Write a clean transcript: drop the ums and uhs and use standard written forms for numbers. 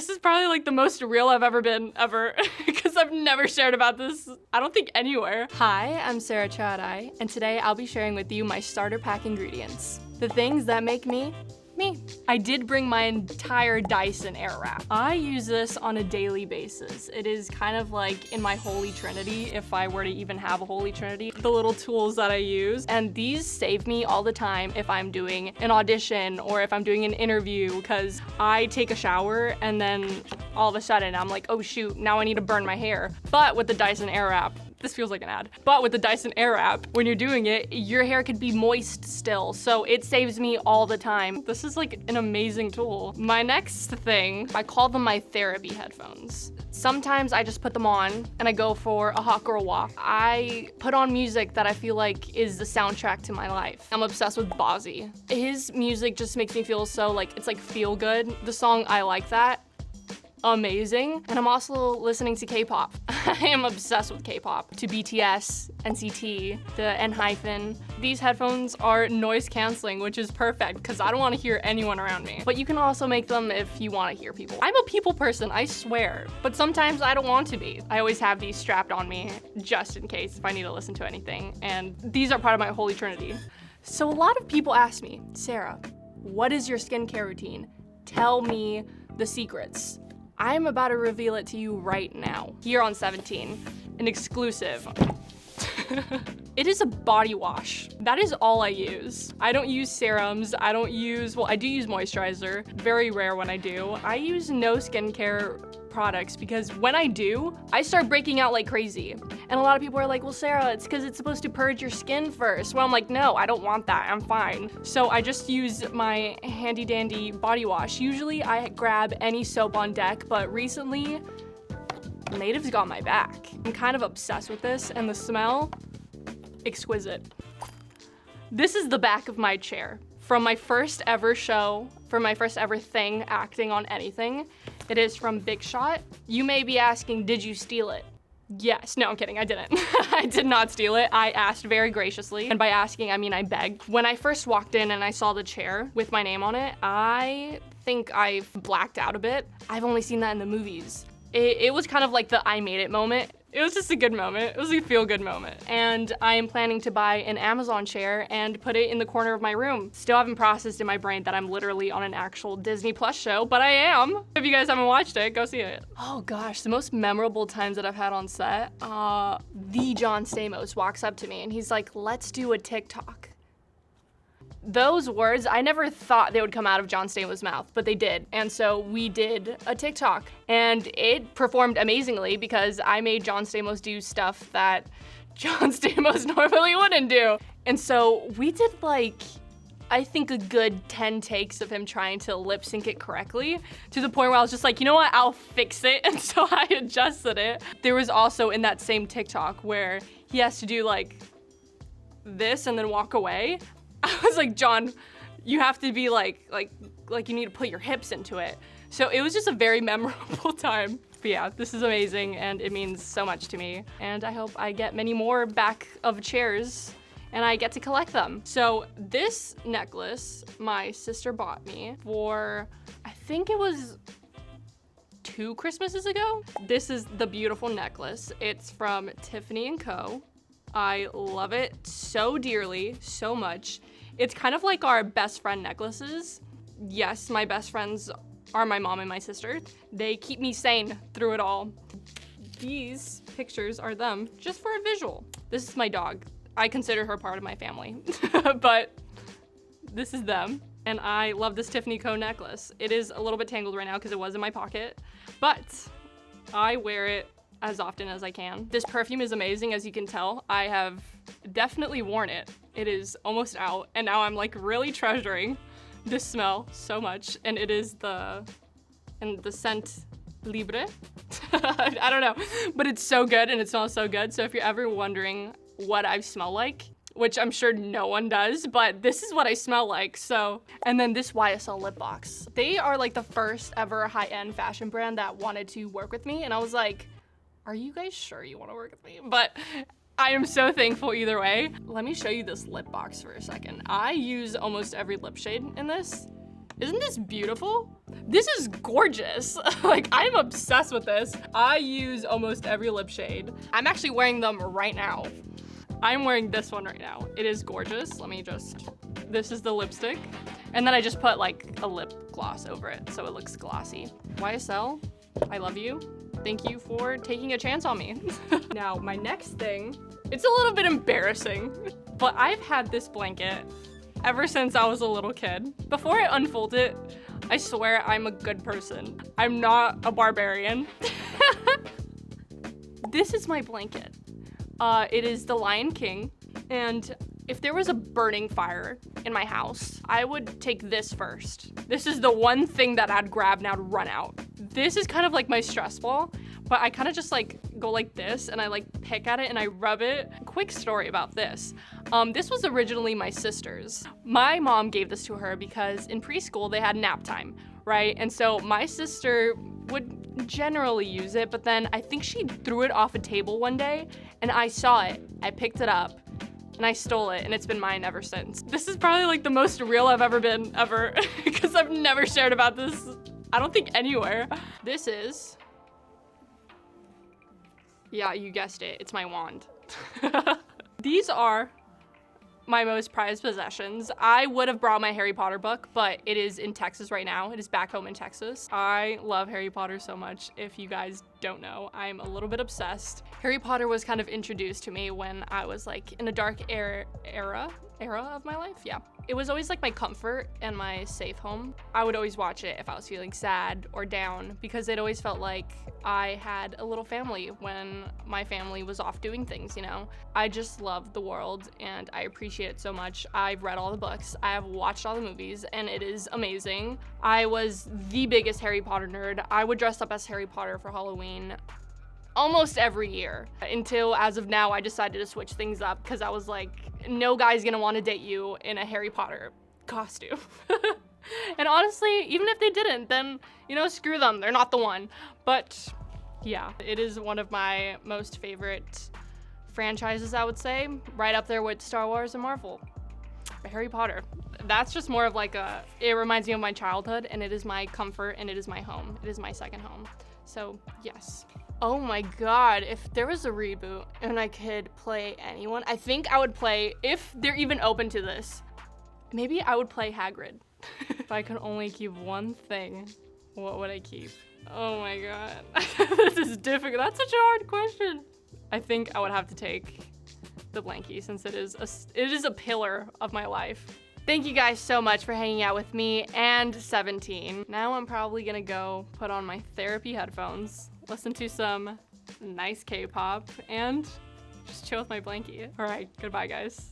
This is probably like the most real I've ever been, ever, because I've never shared about this, I don't think anywhere. Hi, I'm Sara Echeagaray, and today I'll be sharing with you my starter pack ingredients. The things that make me, me. I did bring my entire Dyson Airwrap. I use this on a daily basis. It is kind of like in my holy trinity, if I were to even have a holy trinity, the little tools that I use. And these save me all the time if I'm doing an audition or if I'm doing an interview, because I take a shower and then all of a sudden I'm like, oh shoot, now I need to burn my hair. But with the Dyson Airwrap, this feels like an ad. But with the Dyson Airwrap, when you're doing it, your hair could be moist still, so it saves me all the time. This is like an amazing tool. My next thing, I call them my therapy headphones. Sometimes I just put them on and I go for a hot girl walk. I put on music that I feel like is the soundtrack to my life. I'm obsessed with Bozzy. His music just makes me feel so like, it's like feel good. The song I Like That, amazing. And I'm also listening to K-pop. I am obsessed with K-pop. To BTS, NCT, the N-hyphen. These headphones are noise canceling, which is perfect because I don't want to hear anyone around me. But you can also make them if you want to hear people. I'm a people person, I swear. But sometimes I don't want to be. I always have these strapped on me just in case if I need to listen to anything. And these are part of my holy trinity. So a lot of people ask me, Sara, what is your skincare routine? Tell me the secrets. I'm about to reveal it to you right now, here on 17, an exclusive. It is a body wash. That is all I use. I don't use serums, I do use moisturizer, very rare when I do. I use no skincare products because when I do, I start breaking out like crazy. And a lot of people are like, well, Sara, it's because it's supposed to purge your skin first. Well, I'm like, no, I don't want that, I'm fine. So I just use my handy dandy body wash. Usually I grab any soap on deck, but recently, Native's got my back. I'm kind of obsessed with this, and the smell, exquisite. This is the back of my chair. From my first ever show, from my first ever thing acting on anything. It is from Big Shot. You may be asking, did you steal it? Yes, no, I'm kidding, I didn't. I did not steal it. I asked very graciously, and by asking, I mean I begged. When I first walked in and I saw the chair with my name on it, I think I've blacked out a bit. I've only seen that in the movies. It was kind of like the I made it moment. It was just a good moment. It was a feel-good moment. And I am planning to buy an Amazon chair and put it in the corner of my room. Still haven't processed in my brain that I'm literally on an actual Disney Plus show, but I am. If you guys haven't watched it, go see it. Oh gosh, the most memorable times that I've had on set, the John Stamos walks up to me and he's like, let's do a TikTok. Those words, I never thought they would come out of John Stamos' mouth, but they did. And so we did a TikTok and it performed amazingly because I made John Stamos do stuff that John Stamos normally wouldn't do. And so we did like, I think a good 10 takes of him trying to lip sync it correctly to the point where I was just like, you know what, I'll fix it. And so I adjusted it. There was also in that same TikTok where he has to do like this and then walk away. I was like, John, you have to be like you need to put your hips into it. So it was just a very memorable time. But yeah, this is amazing and it means so much to me. And I hope I get many more back of chairs and I get to collect them. So this necklace, my sister bought me for, I think it was 2 Christmases ago. This is the beautiful necklace. It's from Tiffany & Co. I love it so dearly, so much. It's kind of like our best friend necklaces. Yes, my best friends are my mom and my sister. They keep me sane through it all. These pictures are them, just for a visual. This is my dog. I consider her part of my family, but this is them. And I love this Tiffany Co. necklace. It is a little bit tangled right now because it was in my pocket, but I wear it as often as I can. This perfume is amazing, as you can tell. I have definitely worn it. It is almost out, and now I'm like really treasuring this smell so much. And it is the scent Libre. I don't know, but it's so good and it smells so good. So if you're ever wondering what I smell like, which I'm sure no one does, but this is what I smell like, so. And then this YSL lip box. They are like the first ever high-end fashion brand that wanted to work with me, and I was like, are you guys sure you want to work with me? But I am so thankful either way. Let me show you this lip box for a second. I use almost every lip shade in this. Isn't this beautiful? This is gorgeous. Like, I'm obsessed with this. I use almost every lip shade. I'm actually wearing them right now. I'm wearing this one right now. It is gorgeous. This is the lipstick. And then I just put like a lip gloss over it so it looks glossy. YSL, I love you. Thank you for taking a chance on me. Now, my next thing, it's a little bit embarrassing, but I've had this blanket ever since I was a little kid. Before I unfold it, I swear I'm a good person. I'm not a barbarian. This is my blanket. It is the Lion King, and if there was a burning fire in my house, I would take this first. This is the one thing that I'd grab and I'd run out. This is kind of like my stress ball, but I kind of just like go like this and I like pick at it and I rub it. Quick story about this. This was originally my sister's. My mom gave this to her because in preschool they had nap time, right? And so my sister would generally use it, but then I think she threw it off a table one day and I saw it. I picked it up and I stole it and it's been mine ever since. This is probably like the most real I've ever been ever because I've never shared about this, I don't think anywhere. This is, yeah, you guessed it, it's my wand. These are my most prized possessions. I would have brought my Harry Potter book, but it is in Texas right now. It is back home in Texas. I love Harry Potter so much. If you guys don't know, I'm a little bit obsessed. Harry Potter was kind of introduced to me when I was like in a dark era of my life, yeah. It was always like my comfort and my safe home. I would always watch it if I was feeling sad or down because it always felt like I had a little family when my family was off doing things, you know? I just love the world and I appreciate it so much. I've read all the books, I have watched all the movies, and it is amazing. I was the biggest Harry Potter nerd. I would dress up as Harry Potter for Halloween almost every year until as of now I decided to switch things up because I was like, no guy's gonna want to date you in a Harry Potter costume. And honestly, even if they didn't, then, you know, screw them, they're not the one. But yeah, it is one of my most favorite franchises, I would say, right up there with Star Wars and Marvel. Harry Potter, that's just more of like it reminds me of my childhood, and it is my comfort and it is my home. It is my second home. So yes. Oh my god, if there was a reboot and I could play anyone, I think I would play, if they're even open to this, maybe I would play Hagrid. If I could only keep one thing, what would I keep? Oh my god, this is difficult. That's such a hard question. I think I would have to take the blankie since it is a pillar of my life. Thank you guys so much for hanging out with me and 17. Now I'm probably gonna go put on my therapy headphones, listen to some nice K-pop, and just chill with my blankie. All right, goodbye guys.